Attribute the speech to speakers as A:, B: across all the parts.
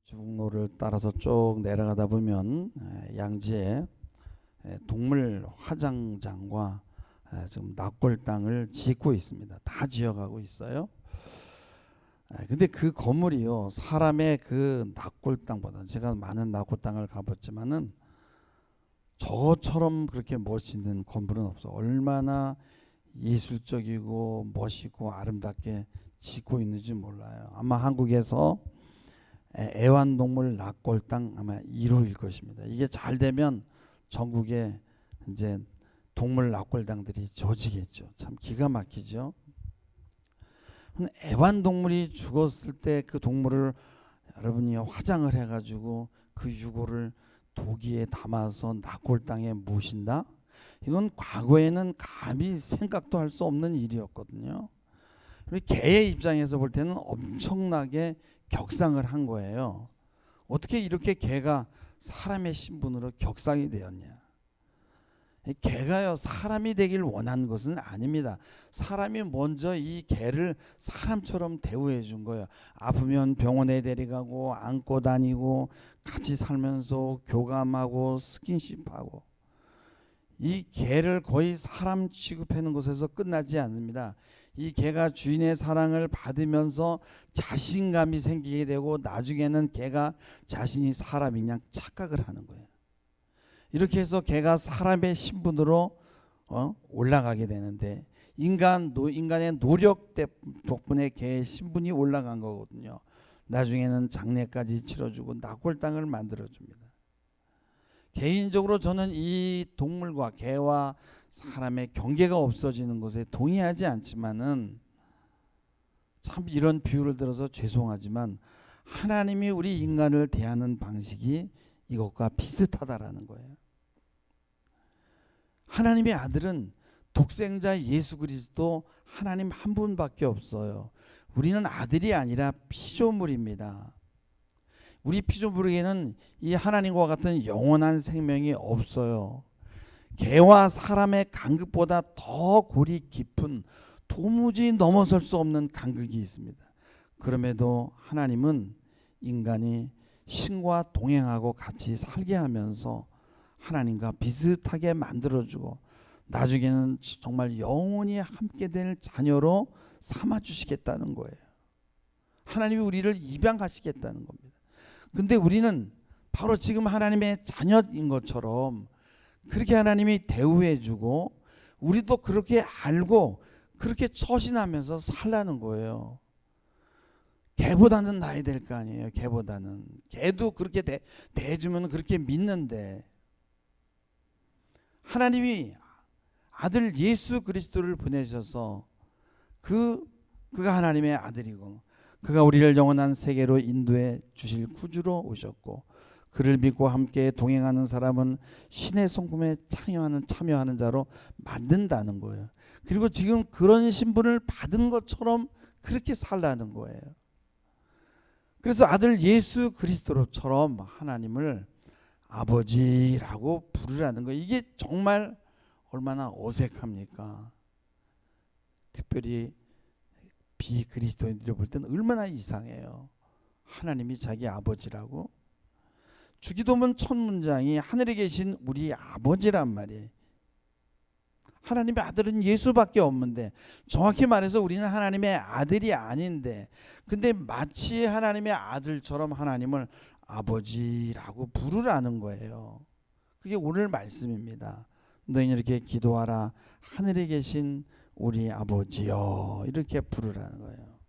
A: 중로를 따라서 쭉 내려가다 보면 양지에 동물 화장장과 지금 납골당을 짓고 있습니다. 다 지어가고 있어요. 근데 그 건물이요, 사람의 그 납골당보다, 제가 많은 납골당을 가봤지만은 저처럼 그렇게 멋있는 건물은 없어. 얼마나 예술적이고 멋있고 아름답게 짓고 있는지 몰라요. 아마 한국에서 애완동물 납골당 아마 1호일 것입니다. 이게 잘 되면 전국에 이제 동물 납골당들이 져지겠죠. 참 기가 막히죠. 애완동물이 죽었을 때 그 동물을 여러분이 화장을 해가지고 그 유골을 도기에 담아서 납골당에 모신다? 이건 과거에는 감히 생각도 할 수 없는 일이었거든요. 개의 입장에서 볼 때는 엄청나게 격상을 한 거예요. 어떻게 이렇게 개가 사람의 신분으로 격상이 되었냐? 개가요, 사람이 되길 원한 것은 아닙니다. 사람이 먼저 이 개를 사람처럼 대우해 준 거예요. 아프면 병원에 데려가고 안고 다니고 같이 살면서 교감하고 스킨십하고. 이 개를 거의 사람 취급하는 것에서 끝나지 않습니다. 이 개가 주인의 사랑을 받으면서 자신감이 생기게 되고 나중에는 개가 자신이 사람이냐 착각을 하는 거예요. 이렇게 해서 개가 사람의 신분으로 올라가게 되는데 인간의 노력 덕분에 개의 신분이 올라간 거거든요. 나중에는 장례까지 치러주고 납골당을 만들어줍니다. 개인적으로 저는 이 동물과 개와 사람의 경계가 없어지는 것에 동의하지 않지만은 참 이런 비유를 들어서 죄송하지만 하나님이 우리 인간을 대하는 방식이 이것과 비슷하다라는 거예요. 하나님의 아들은 독생자 예수 그리스도 하나님 한 분밖에 없어요. 우리는 아들이 아니라 피조물입니다. 우리 피조물에게는 이 하나님과 같은 영원한 생명이 없어요. 개와 사람의 간극보다 더 골이 깊은 도무지 넘어설 수 없는 간극이 있습니다. 그럼에도 하나님은 인간이 신과 동행하고 같이 살게 하면서 하나님과 비슷하게 만들어주고 나중에는 정말 영원히 함께 될 자녀로 삼아주시겠다는 거예요. 하나님이 우리를 입양하시겠다는 겁니다. 근데 우리는 바로 지금 하나님의 자녀인 것처럼 그렇게 하나님이 대우해주고 우리도 그렇게 알고 그렇게 처신하면서 살라는 거예요. 개보다는 나야 될 거 아니에요. 개보다는. 개도 그렇게 대해주면 그렇게 믿는데 하나님이 아들 예수 그리스도를 보내셔서 그가 하나님의 아들이고 그가 우리를 영원한 세계로 인도해 주실 구주로 오셨고 그를 믿고 함께 동행하는 사람은 신의 성품에 참여하는 자로 만든다는 거예요. 그리고 지금 그런 신분을 받은 것처럼 그렇게 살라는 거예요. 그래서 아들 예수 그리스도처럼 하나님을 아버지라고 부르라는 거예요. 이게 정말 얼마나 어색합니까? 특별히 비그리스도인들이 볼 때는 얼마나 이상해요. 하나님이 자기 아버지라고. 주기도문 첫 문장이 하늘에 계신 우리 아버지란 말이에요. 하나님의 아들은 예수밖에 없는데 정확히 말해서 우리는 하나님의 아들이 아닌데 근데 마치 하나님의 아들처럼 하나님을 아버지라고 부르라는 거예요. 그게 오늘 말씀입니다. 너희는 이렇게 기도하라. 하늘에 계신 우리 아버지여 이렇게 부르라는 거예요.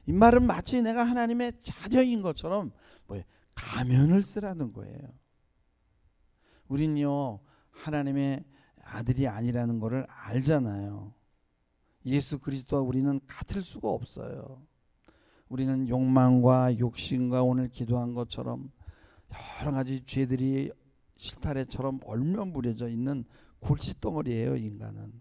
A: 이 말은 마치 내가 하나님의 자녀인 것처럼 가면을 쓰라는 거예요. 우린요 하나님의 아들이 아니라는 것을 알잖아요. 예수 그리스도와 우리는 같을 수가 없어요. 우리는 욕망과 욕심과 오늘 기도한 것처럼 여러 가지 죄들이 실타래처럼 얼면무려져 있는 골칫덩어리예요. 인간은.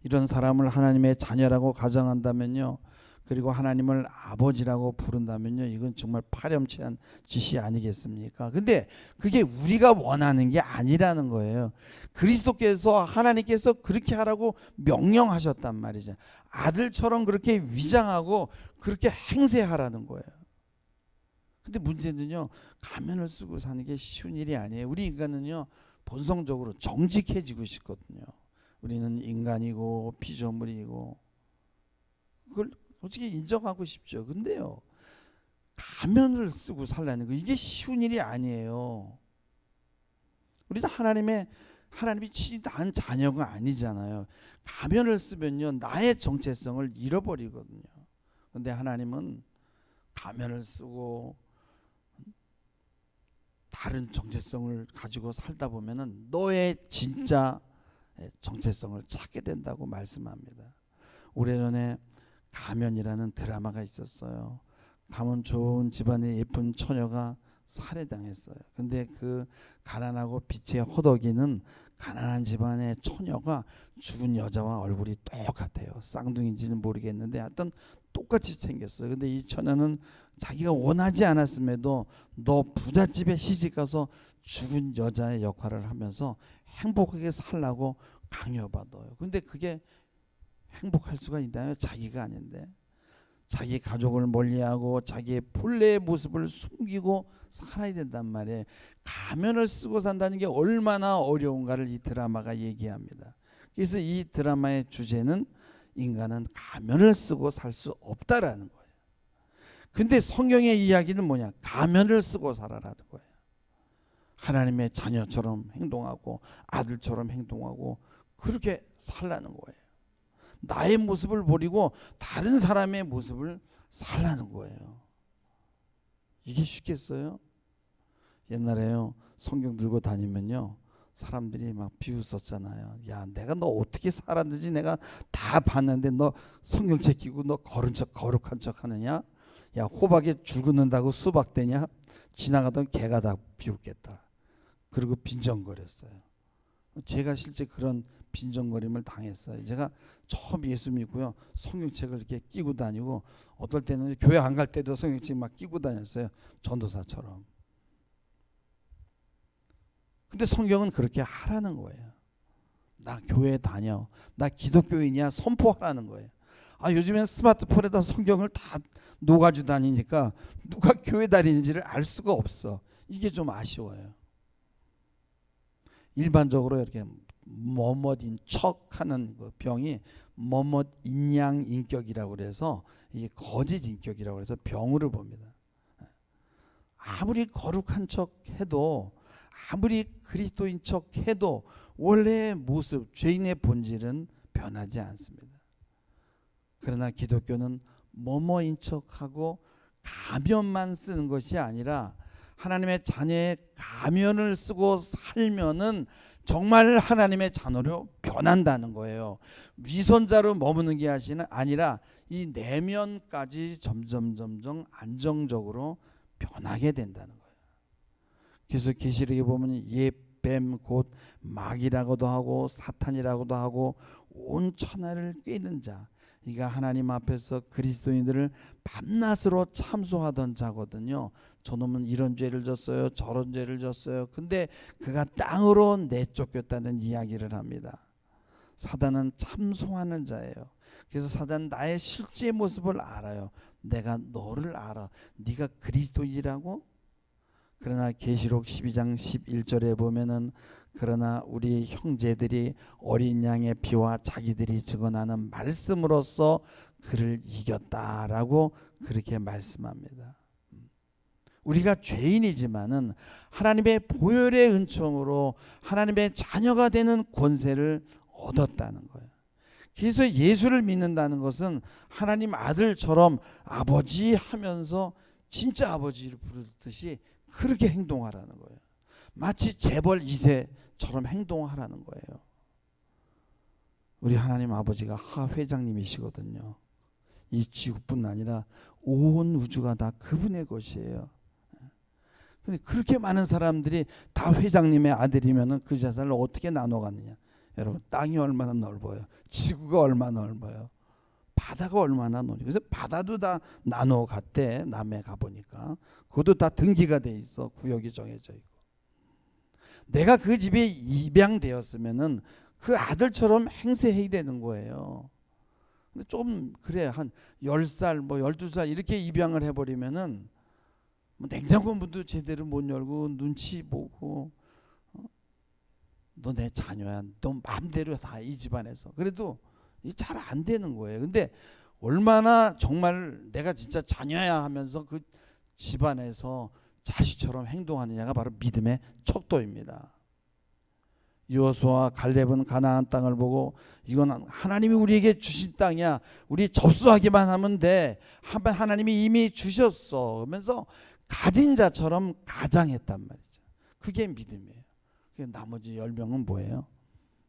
A: 이런 사람을 하나님의 자녀라고 가정한다면요. 그리고 하나님을 아버지라고 부른다면요. 이건 정말 파렴치한 짓이 아니겠습니까? 근데 그게 우리가 원하는 게 아니라는 거예요. 그리스도께서 하나님께서 그렇게 하라고 명령하셨단 말이죠. 아들처럼 그렇게 위장하고 그렇게 행세하라는 거예요. 근데 문제는요, 가면을 쓰고 사는 게 쉬운 일이 아니에요. 우리 인간은요, 본성적으로 정직해지고 싶거든요. 우리는 인간이고 피조물이고, 그걸 솔직히 인정하고 싶죠. 근데요, 가면을 쓰고 살라는 거, 이게 쉬운 일이 아니에요. 우리도 하나님이 난 자녀가 아니잖아요. 가면을 쓰면요, 나의 정체성을 잃어버리거든요. 근데 하나님은 가면을 쓰고 다른 정체성을 가지고 살다 보면은 너의 진짜 정체성을 찾게 된다고 말씀합니다. 오래전에 가면이라는 드라마가 있었어요. 가면 좋은 집안의 예쁜 처녀가 살해당했어요. 근데 그 가난하고 빛의 허덕이는 가난한 집안의 처녀가 죽은 여자와 얼굴이 똑같아요. 쌍둥이인지는 모르겠는데 하여튼 똑같이 생겼어요. 근데 이 처녀는 자기가 원하지 않았음에도 너 부잣집에 시집가서 죽은 여자의 역할을 하면서 행복하게 살라고 강요받아요. 근데 그게 행복할 수가 있나요? 자기가 아닌데. 자기 가족을 멀리하고 자기의 본래의 모습을 숨기고 살아야 된단 말이에요. 가면을 쓰고 산다는 게 얼마나 어려운가를 이 드라마가 얘기합니다. 그래서 이 드라마의 주제는 인간은 가면을 쓰고 살 수 없다라는 거예요. 근데 성경의 이야기는 뭐냐? 가면을 쓰고 살아라는 거예요. 하나님의 자녀처럼 행동하고 아들처럼 행동하고 그렇게 살라는 거예요. 나의 모습을 버리고 다른 사람의 모습을 살라는 거예요. 이게 쉽겠어요? 옛날에요, 성경 들고 다니면요, 사람들이 막 비웃었잖아요. 야, 내가 너 어떻게 살았는지 내가 다 봤는데 너 성경책 끼고 너 거룩한 척 하느냐? 야, 호박에 줄 긋는다고 수박 되냐? 지나가던 개가 다 비웃겠다. 그리고 빈정거렸어요. 제가 실제 그런 빈정거림을 당했어요. 제가 처음 예수 믿고요, 성경책을 이렇게 끼고 다니고 어떨 때는 교회 안 갈 때도 성경책 막 끼고 다녔어요. 전도사처럼. 근데 성경은 그렇게 하라는 거예요. 나 교회 다녀. 나 기독교인이야. 선포하라는 거예요. 아, 요즘엔 스마트폰에다 성경을 다 녹아주 다니니까 누가 교회 다니는지를 알 수가 없어. 이게 좀 아쉬워요. 일반적으로 이렇게 뭐뭇인 척하는 그 병이 뭐뭇 인양 인격이라고 그래서 이게 거짓 인격이라고 그래서 병으로 봅니다. 아무리 거룩한 척해도 아무리 그리스도인 척해도 원래의 모습, 죄인의 본질은 변하지 않습니다. 그러나 기독교는 뭐뭐인 척하고 가면만 쓰는 것이 아니라 하나님의 자녀의 가면을 쓰고 살면은 정말 하나님의 자녀로 변한다는 거예요. 위선자로 머무는 게 아니라 이 내면까지 점점 안정적으로 변하게 된다는 거예요. 그래서 계시록에 보면 옛뱀 곧 마귀라고도 하고 사탄이라고도 하고 온 천하를 꿰는 자, 이가 하나님 앞에서 그리스도인들을 밤낮으로 참소하던 자거든요. 저놈은 이런 죄를 졌어요, 저런 죄를 졌어요. 근데 그가 땅으로 내쫓겼다는 이야기를 합니다. 사단은 참소하는 자예요. 그래서 사단은 나의 실제 모습을 알아요. 내가 너를 알아. 네가 그리스도인이라고? 그러나 계시록 12장 11절에 보면은 그러나 우리 형제들이 어린 양의 피와 자기들이 증언하는 말씀으로써 그를 이겼다라고 그렇게 말씀합니다. 우리가 죄인이지만은 하나님의 보혈의 은총으로 하나님의 자녀가 되는 권세를 얻었다는 거예요. 그래서 예수를 믿는다는 것은 하나님 아들처럼 아버지 하면서 진짜 아버지를 부르듯이 그렇게 행동하라는 거예요. 마치 재벌 2세처럼 행동하라는 거예요. 우리 하나님 아버지가 하 회장님이시거든요. 이 지구뿐 아니라 온 우주가 다 그분의 것이에요. 근데 그렇게 많은 사람들이 다 회장님의 아들이면은 그 재산을 어떻게 나눠 가느냐? 여러분, 땅이 얼마나 넓어요. 지구가 얼마나 넓어요. 바다가 얼마나 넓어요. 그래서 바다도 다 나눠 갔대. 남해 가보니까. 그것도 다 등기가 돼 있어. 구역이 정해져 있고. 내가 그 집에 입양되었으면은 그 아들처럼 행세해야 되는 거예요. 근데 좀 그래, 한 10살 뭐 12살 이렇게 입양을 해버리면은 뭐 냉장고 문도 제대로 못 열고 눈치 보고 너 내 자녀야. 너 마음대로 다 이 집안에서. 그래도 잘 안 되는 거예요. 근데 얼마나 정말 내가 진짜 자녀야 하면서 그 집안에서 자식처럼 행동하느냐가 바로 믿음의 척도입니다. 여호수아와 갈렙은 가나안 땅을 보고 이건 하나님이 우리에게 주신 땅이야. 우리 접수하기만 하면 돼. 하나님이 이미 주셨어. 그러면서 가진 자처럼 가장했단 말이죠. 그게 믿음이에요. 나머지 10명은 뭐예요?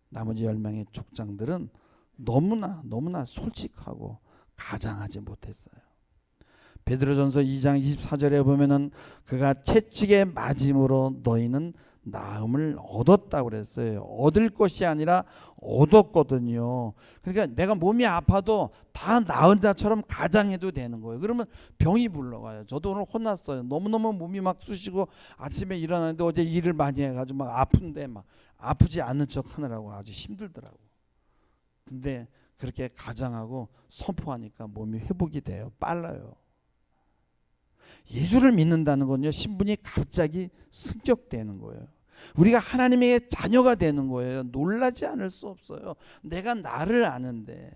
A: 나머지 10명의 족장들은 너무나 솔직하고 가장하지 못했어요. 베드로전서 2장 24절에 보면은 그가 채찍에 맞음으로 너희는 나음을 얻었다고 그랬어요. 얻을 것이 아니라 얻었거든요. 그러니까 내가 몸이 아파도 다 나은 자처럼 가장해도 되는 거예요. 그러면 병이 물러가요. 저도 오늘 혼났어요. 너무너무 몸이 막 쑤시고 아침에 일어나는데 어제 일을 많이 해가지고 막 아픈데 막 아프지 않는 척 하느라고 아주 힘들더라고. 근데 그렇게 가장하고 선포하니까 몸이 회복이 돼요. 빨라요. 예수를 믿는다는 건요, 신분이 갑자기 승격되는 거예요. 우리가 하나님의 자녀가 되는 거예요. 놀라지 않을 수 없어요. 내가 나를 아는데.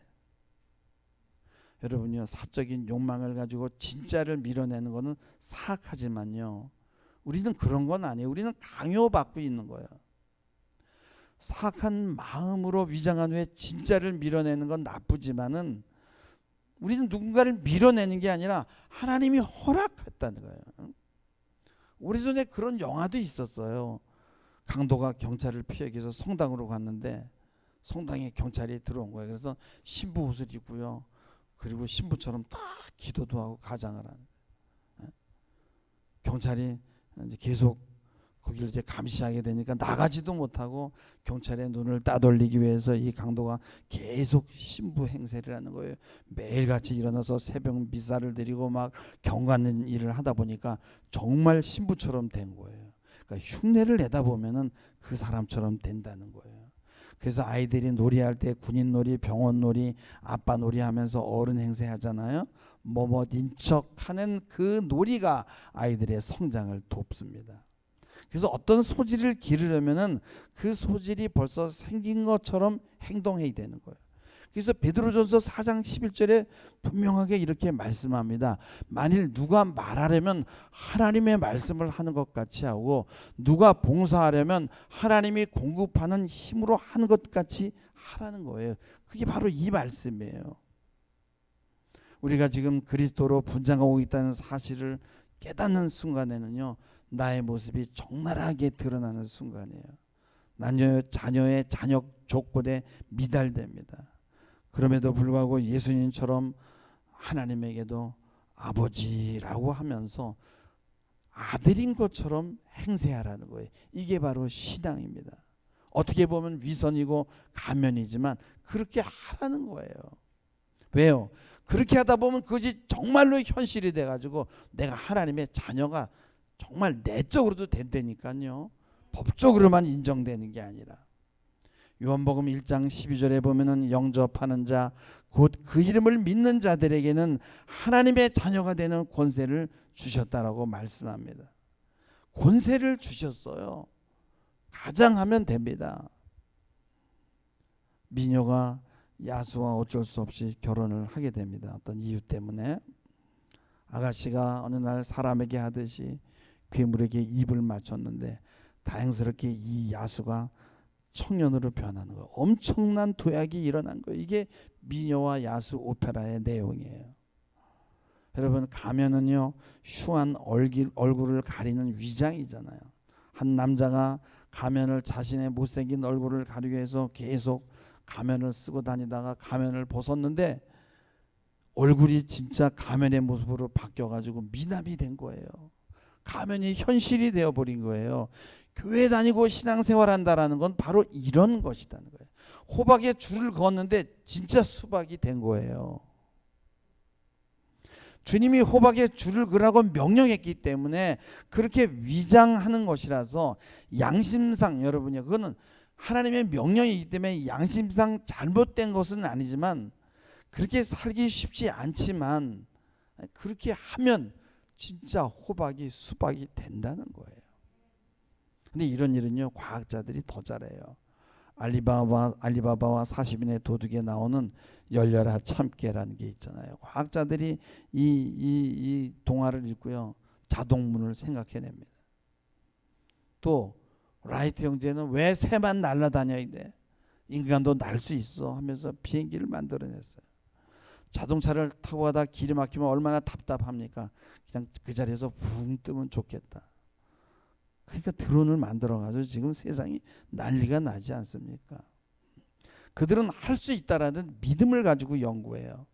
A: 여러분요, 사적인 욕망을 가지고 진짜를 밀어내는 거는 사악하지만요, 우리는 그런 건 아니에요. 우리는 강요받고 있는 거예요. 사악한 마음으로 위장한 후에 진짜를 밀어내는 건 나쁘지만은 우리는 누군가를 밀어내는 게 아니라 하나님이 허락했다는 거예요. 오래전에 그런 영화도 있었어요. 강도가 경찰을 피하기 위해서 성당으로 갔는데 성당에 경찰이 들어온 거예요. 그래서 신부 옷을 입고요. 그리고 신부처럼 다 기도도 하고 가장을 하는 거예요. 경찰이 이제 계속 거기를 이제 감시하게 되니까 나가지도 못하고 경찰의 눈을 따돌리기 위해서 이 강도가 계속 신부 행세를 하는 거예요. 매일같이 일어나서 새벽 미사를 드리고 막 경건한 일을 하다 보니까 정말 신부처럼 된 거예요. 그러니까 흉내를 내다 보면은 그 사람처럼 된다는 거예요. 그래서 아이들이 놀이할 때 군인놀이, 병원놀이, 아빠놀이 하면서 어른 행세 하잖아요. 뭐뭐인 척하는 그 놀이가 아이들의 성장을 돕습니다. 그래서 어떤 소질을 기르려면은 그 소질이 벌써 생긴 것처럼 행동해야 되는 거예요. 그래서 베드로전서 4장 11절에 분명하게 이렇게 말씀합니다. 만일 누가 말하려면 하나님의 말씀을 하는 것 같이 하고 누가 봉사하려면 하나님이 공급하는 힘으로 하는 것 같이 하라는 거예요. 그게 바로 이 말씀이에요. 우리가 지금 그리스도로 분장하고 있다는 사실을 깨닫는 순간에는요, 나의 모습이 적나라하게 드러나는 순간이에요. 자녀의 자녀 조건에 미달됩니다. 그럼에도 불구하고 예수님처럼 하나님에게도 아버지라고 하면서 아들인 것처럼 행세하라는 거예요. 이게 바로 신앙입니다. 어떻게 보면 위선이고 가면이지만 그렇게 하라는 거예요. 왜요? 그렇게 하다 보면 그것이 정말로 현실이 돼가지고 내가 하나님의 자녀가 정말 내적으로도 된다니까요. 법적으로만 인정되는 게 아니라. 요한복음 1장 12절에 보면은 영접하는 자 곧 그 이름을 믿는 자들에게는 하나님의 자녀가 되는 권세를 주셨다라고 말씀합니다. 권세를 주셨어요. 가장하면 됩니다. 미녀가 야수와 어쩔 수 없이 결혼을 하게 됩니다. 어떤 이유 때문에. 아가씨가 어느 날 사람에게 하듯이 괴물에게 입을 맞췄는데 다행스럽게 이 야수가 청년으로 변하는 거예요. 엄청난 도약이 일어난 거예요. 이게 미녀와 야수 오페라의 내용이에요. 여러분, 가면은요, 흉한 얼굴을 가리는 위장이잖아요. 한 남자가 가면을 자신의 못생긴 얼굴을 가리기 위해서 계속 가면을 쓰고 다니다가 가면을 벗었는데 얼굴이 진짜 가면의 모습으로 바뀌어가지고 미남이 된 거예요. 가면이 현실이 되어버린 거예요. 교회 다니고 신앙생활 한다라는 건 바로 이런 것이라는 거예요. 호박에 줄을 그었는데 진짜 수박이 된 거예요. 주님이 호박에 줄을 그라고 명령했기 때문에 그렇게 위장하는 것이라서 양심상, 여러분요, 그거는 하나님의 명령이기 때문에 양심상 잘못된 것은 아니지만 그렇게 살기 쉽지 않지만 그렇게 하면 진짜 호박이 수박이 된다는 거예요. 근데 이런 일은요, 과학자들이 더 잘해요. 알리바바와 40인의 도둑에 나오는 열려라 참깨라는 게 있잖아요. 과학자들이 이 동화를 읽고요, 자동문을 생각해냅니다. 또 라이트 형제는 왜 새만 날아다녀야 돼? 인간도 날 수 있어 하면서 비행기를 만들어냈어요. 자동차를 타고 가다 길이 막히면 얼마나 답답합니까? 그냥 그 자리에서 붕 뜨면 좋겠다. 그러니까 드론을 만들어가지고 지금 세상이 난리가 나지 않습니까? 그들은 할 수 있다라는 믿음을 가지고 연구해요.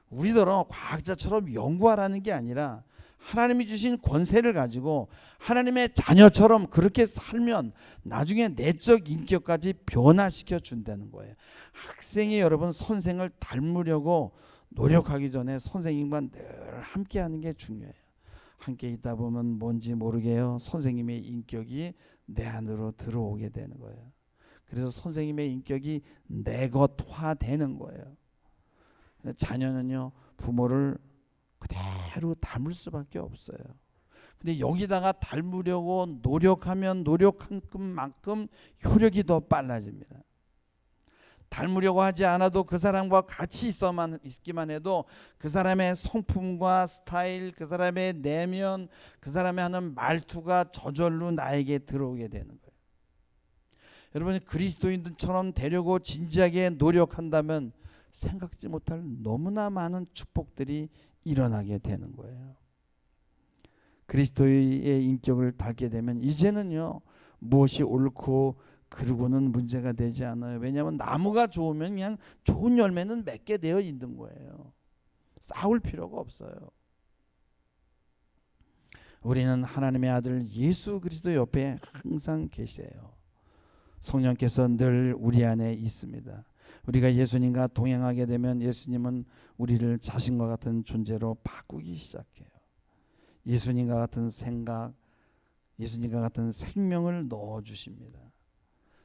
A: 우리들은 과학자처럼 연구하라는 게 아니라 하나님이 주신 권세를 가지고 하나님의 자녀처럼 그렇게 살면 나중에 내적 인격까지 변화시켜 준다는 거예요. 학생이 여러분 선생을 닮으려고 노력하기 전에 선생님과 늘 함께 하는 게 중요해요. 함께 있다 보면 뭔지 모르게요, 선생님의 인격이 내 안으로 들어오게 되는 거예요. 그래서 선생님의 인격이 내 것화 되는 거예요. 자녀는요, 부모를 그대로 닮을 수밖에 없어요. 근데 여기다가 닮으려고 노력하면 노력한 만큼 효력이 더 빨라집니다. 닮으려고 하지 않아도 그 사람과 같이 있기만 해도 그 사람의 성품과 스타일, 그 사람의 내면, 그 사람이 하는 말투가 저절로 나에게 들어오게 되는 거예요. 여러분이 그리스도인들처럼 되려고 진지하게 노력한다면 생각지 못할 너무나 많은 축복들이 일어나게 되는 거예요. 그리스도의 인격을 닮게 되면 이제는요, 무엇이 옳고 그러고는 문제가 되지 않아요. 왜냐하면 나무가 좋으면 그냥 좋은 열매는 맺게 되어 있는 거예요. 싸울 필요가 없어요. 우리는 하나님의 아들 예수 그리스도 옆에 항상 계세요. 성령께서 늘 우리 안에 있습니다. 우리가 예수님과 동행하게 되면 예수님은 우리를 자신과 같은 존재로 바꾸기 시작해요. 예수님과 같은 생각, 예수님과 같은 생명을 넣어주십니다.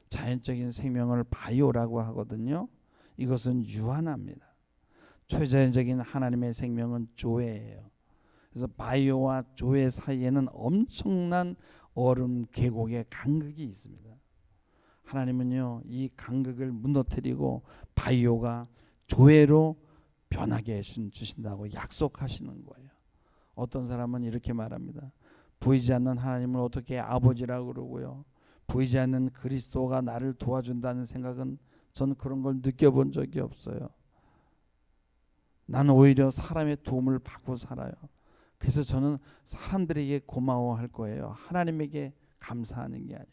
A: 자연적인 생명을 바이오라고 하거든요. 이것은 유한합니다. 초자연적인 하나님의 생명은 조회예요. 그래서 바이오와 조회 사이에는 엄청난 얼음 계곡의 간극이 있습니다. 하나님은요, 이 간극을 무너뜨리고 바이오가 조회로 변하게 주신다고 약속하시는 거예요. 어떤 사람은 이렇게 말합니다. 보이지 않는 하나님을 어떻게 아버지라고 그러고요, 보이지 않는 그리스도가 나를 도와준다는 생각은 저는 그런 걸 느껴본 적이 없어요. 나는 오히려 사람의 도움을 받고 살아요. 그래서 저는 사람들에게 고마워할 거예요. 하나님에게 감사하는 게 아니라.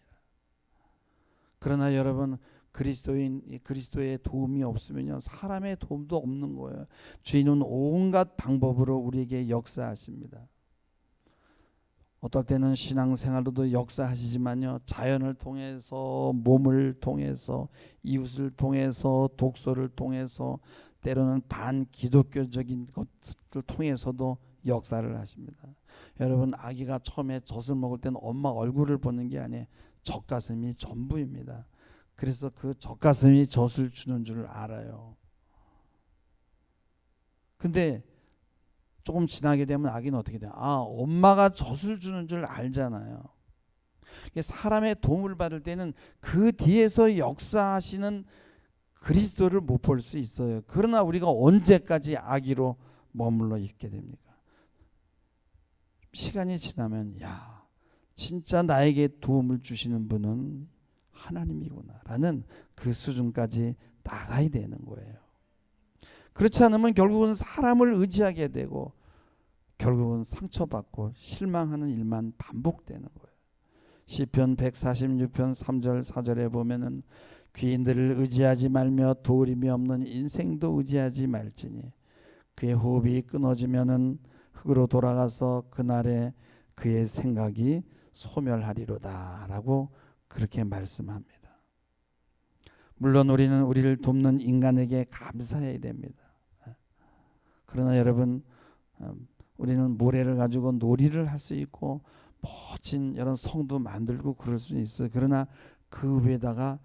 A: 그러나 여러분, 그리스도의 도움이 없으면요, 사람의 도움도 없는 거예요. 주인은 온갖 방법으로 우리에게 역사하십니다. 어떨 때는 신앙생활로도 역사하시지만요, 자연을 통해서, 몸을 통해서, 이웃을 통해서, 독서를 통해서, 때로는 반기독교적인 것을 통해서도 역사를 하십니다. 여러분, 아기가 처음에 젖을 먹을 때는 엄마 얼굴을 보는 게 아니에요. 젖가슴이 전부입니다. 그래서 그 젖가슴이 젖을 주는 줄 알아요. 근데 조금 지나게 되면 아기는 어떻게 돼요? 엄마가 젖을 주는 줄 알잖아요. 사람의 도움을 받을 때는 그 뒤에서 역사하시는 그리스도를 못 볼 수 있어요. 그러나 우리가 언제까지 아기로 머물러 있게 됩니까? 시간이 지나면 진짜 나에게 도움을 주시는 분은 하나님이구나라는 그 수준까지 나가야 되는 거예요. 그렇지 않으면 결국은 사람을 의지하게 되고 결국은 상처받고 실망하는 일만 반복되는 거예요. 시편 146편 3절 4절에 보면은 귀인들을 의지하지 말며 도림이 없는 인생도 의지하지 말지니 그의 호흡이 끊어지면은 흙으로 돌아가서 그날에 그의 생각이 소멸하리로다 라고 그렇게 말씀합니다. 물론 우리는 우리를 돕는 인간에게 감사해야 됩니다. 그러나 여러분, 우리는 모래를 가지고 놀이를 할 수 있고 멋진 이런 성도 만들고 그럴 수 있어요. 그러나 그 위에다가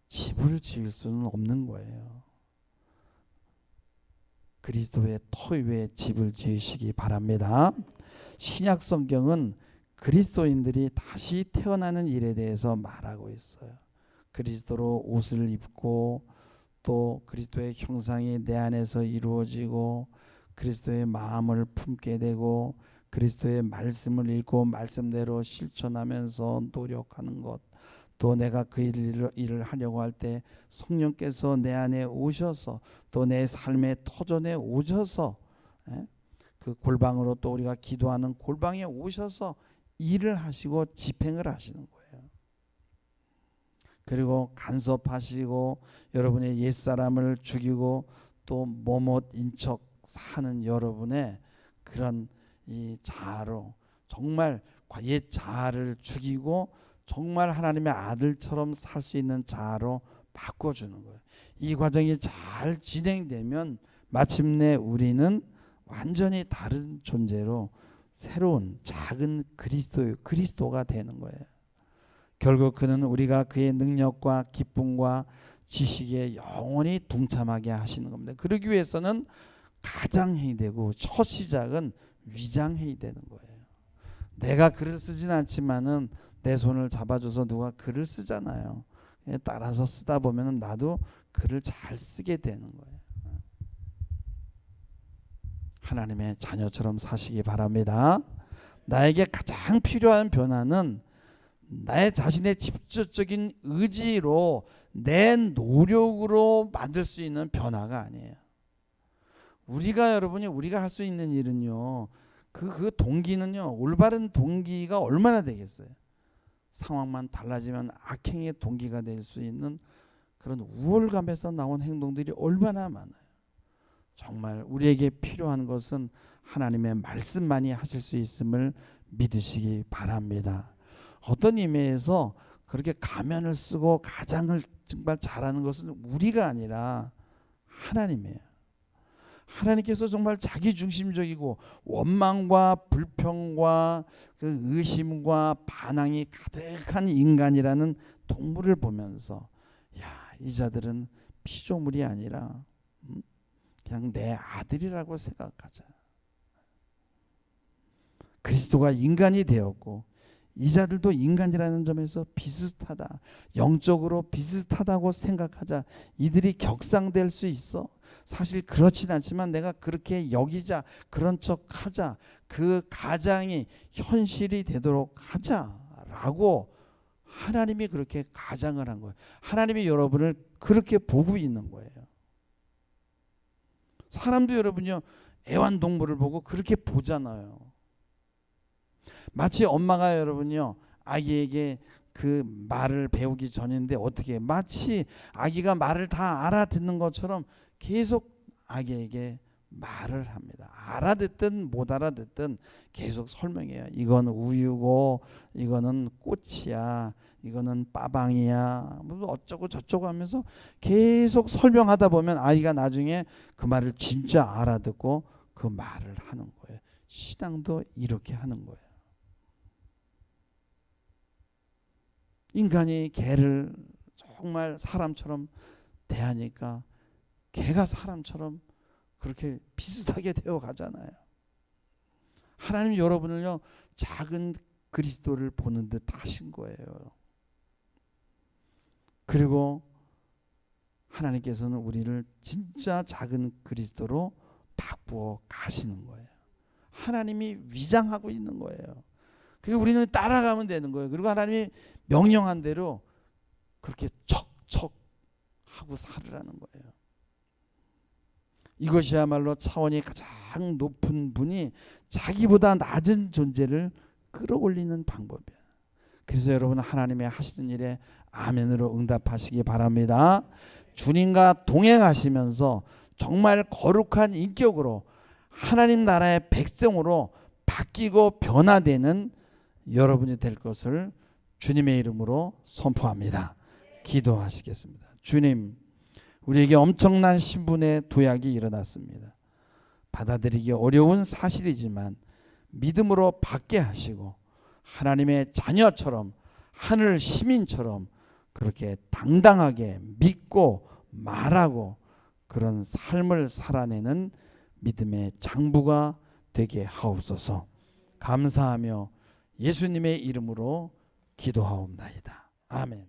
A: 집을 지을 수는 없는 거예요. 그리스도의 터 위에 집을 지으시기 바랍니다. 신약 성경은 그리스도인들이 다시 태어나는 일에 대해서 말하고 있어요. 그리스도로 옷을 입고 또 그리스도의 형상이 내 안에서 이루어지고 그리스도의 마음을 품게 되고 그리스도의 말씀을 읽고 말씀대로 실천하면서 노력하는 것, 또 내가 그 일을 하려고 할 때 성령께서 내 안에 오셔서 또 내 삶의 터전에 오셔서 그 골방으로 또 우리가 기도하는 골방에 오셔서 일을 하시고 집행을 하시는 거예요. 그리고 간섭하시고 여러분의 옛사람을 죽이고 또 뭐뭇인 척 사는 여러분의 그런 이 자아로 정말 옛 자아를 죽이고 정말 하나님의 아들처럼 살 수 있는 자아로 바꿔주는 거예요. 이 과정이 잘 진행되면 마침내 우리는 완전히 다른 존재로 새로운 작은 그리스도가 되는 거예요. 결국 그는 우리가 그의 능력과 기쁨과 지식에 영원히 동참하게 하시는 겁니다. 그러기 위해서는 가장해야 되고 첫 시작은 위장해야 되는 거예요. 내가 글을 쓰진 않지만은 내 손을 잡아줘서 누가 글을 쓰잖아요. 따라서 쓰다 보면 나도 글을 잘 쓰게 되는 거예요. 하나님의 자녀처럼 사시기 바랍니다. 나에게 가장 필요한 변화는 나의 자신의 직접적인 의지로 내 노력으로 만들 수 있는 변화가 아니에요. 우리가 할 수 있는 일은요, 그 동기는요, 올바른 동기가 얼마나 되겠어요. 상황만 달라지면 악행의 동기가 될 수 있는 그런 우월감에서 나온 행동들이 얼마나 많아요. 정말 우리에게 필요한 것은 하나님의 말씀만이 하실 수 있음을 믿으시기 바랍니다. 어떤 의미에서 그렇게 가면을 쓰고 가장을 정말 잘하는 것은 우리가 아니라 하나님이에요. 하나님께서 정말 자기중심적이고 원망과 불평과 그 의심과 반항이 가득한 인간이라는 동물을 보면서 이 자들은 피조물이 아니라 그냥 내 아들이라고 생각하자. 그리스도가 인간이 되었고 이 자들도 인간이라는 점에서 비슷하다. 영적으로 비슷하다고 생각하자. 이들이 격상될 수 있어. 사실 그렇진 않지만 내가 그렇게 여기자. 그런 척 하자. 그 가장이 현실이 되도록 하자라고 하나님이 그렇게 가장을 한 거예요. 하나님이 여러분을 그렇게 보고 있는 거예요. 사람도 여러분요, 애완동물을 보고 그렇게 보잖아요. 마치 엄마가 여러분요, 아기에게 그 말을 배우기 전인데 어떻게 마치 아기가 말을 다 알아듣는 것처럼 계속 아기에게 말을 합니다. 알아듣든 못 알아듣든 계속 설명해요. 이건 우유고 이거는 꽃이야. 이거는 빠방이야. 뭐 어쩌고 저쩌고 하면서 계속 설명하다 보면 아이가 나중에 그 말을 진짜 알아듣고 그 말을 하는 거예요. 신앙도 이렇게 하는 거예요. 인간이 개를 정말 사람처럼 대하니까 개가 사람처럼 그렇게 비슷하게 되어 가잖아요. 하나님 여러분을요, 작은 그리스도를 보는 듯 하신 거예요. 그리고 하나님께서는 우리를 진짜 작은 그리스도로 바꾸어 가시는 거예요. 하나님이 위장하고 있는 거예요. 그리고 우리는 따라가면 되는 거예요. 그리고 하나님이 명령한 대로 그렇게 척척 하고 살으라는 거예요. 이것이야말로 차원이 가장 높은 분이 자기보다 낮은 존재를 끌어올리는 방법이에요. 그래서 여러분 하나님의 하시는 일에 아멘으로 응답하시기 바랍니다. 주님과 동행하시면서 정말 거룩한 인격으로 하나님 나라의 백성으로 바뀌고 변화되는 여러분이 될 것을 주님의 이름으로 선포합니다. 기도하시겠습니다. 주님, 우리에게 엄청난 신분의 도약이 일어났습니다. 받아들이기 어려운 사실이지만 믿음으로 받게 하시고 하나님의 자녀처럼 하늘 시민처럼 그렇게 당당하게 믿고 말하고 그런 삶을 살아내는 믿음의 장부가 되게 하옵소서. 감사하며 예수님의 이름으로 기도하옵나이다. 아멘.